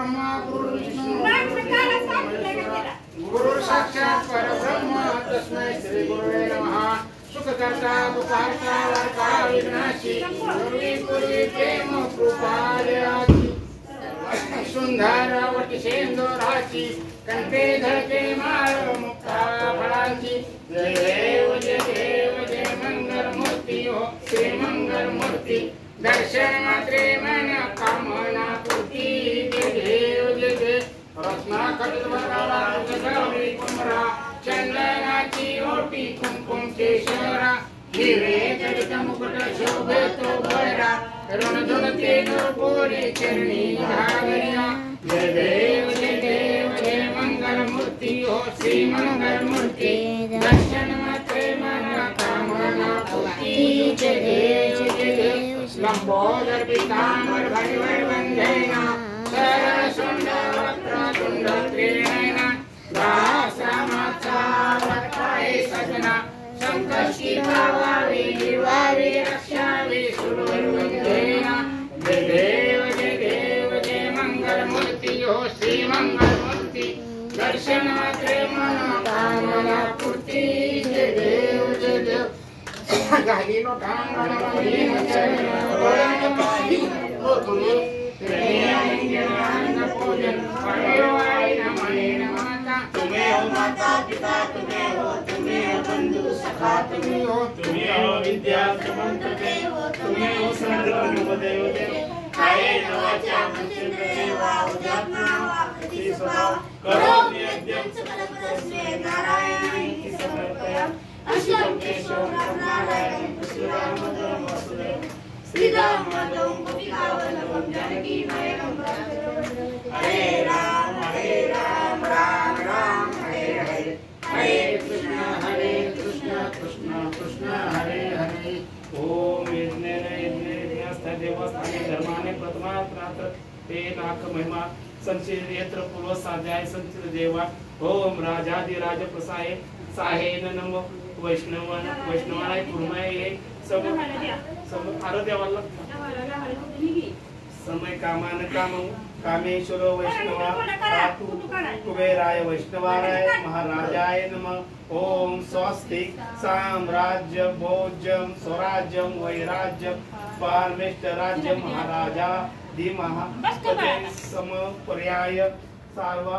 ब्रह्मा गुरु विष्णु गुरु साक्षात परब्रह्म तस्मै श्री गुरुवे नमः। सुखकर्ता दुःखहर्ता वार्ता विघ्नाशी गुरुवे गुरुवे प्रेम कृपा दयाची सुंदर वटसेंदुराची कंठे धरते माळ मुक्ता फळाची। जय देव जय देव जय मंगल मूर्ती हो श्री मंगल मूर्ती दर्शन मात्रे मन कामना पूर्ती। जय देव जय देव रत्नाखचित वरदारा गगरी कुमरा चंदनाची ओटी कुंकुम केशरा हिरे जडित मुकुट शोभे तो भैरा रणधुनते नरपोरी चरणी घागरिया। जय देव जय मंगल मूर्ती हो श्री मंगल मूर्ती दर्शन मात्रे मन कामना पूर्ती। जय देव जय देव लंबोदर पीतांबर भरिवर वंदेना शरण सुंदर वक्रतुंड त्रिनयना दासरामाचा वरपाय सजना संकष्टी भावावी निर्वावी रक्षावी सुरवर वंदेना। जय देव जय मंगल मूर्ती हो श्री मंगल मूर्ती दर्शन मात्रे मन कामना पूर्ती। जय देव गाली नो ठांगण महीन चरण रोयन पाही हो तुम्ही प्रेम पूजन परवाई नमन माता। तुम्हें हो माता पिता तुम्हें हो बंधु सखा तुम्हें हो विद्या समंत देव तुम्हें हो सर्व देव काये नवाच्या मंत्र देवा उद्यात्मा कृती स्वभाव करो नियम सकल प्रश्ने नारायण समर्पया। अश्वकेशव नारायण श्रीराम वसुदेव श्रीराम माधव गोपिकावल्लभं जानकी नयनं हरे राम राम राम हरे हरे हरे कृष्ण कृष्ण हरे हरे। ओम यज्ञस्थ देवस्थाने धर्माने प्रथमात्र ते नाक महिमा संचित यत्र पूर्व साध्याय संचित देवा। ओम राजाधिराज प्रसाय साहेन नमो वैष्णवाय कुर्माय सम आरोग्यावाला समय कामान कामं कामेश्वर वैष्णवा धातु कुबेराय वैष्णवाराय महाराजाय नमः। ओम स्वस्ति साम्राज्य भोज्यं स्वराज्यं वैराज्यं पारमेष्ट राज्य महाराजा धीमः सम पर्याय सार्वा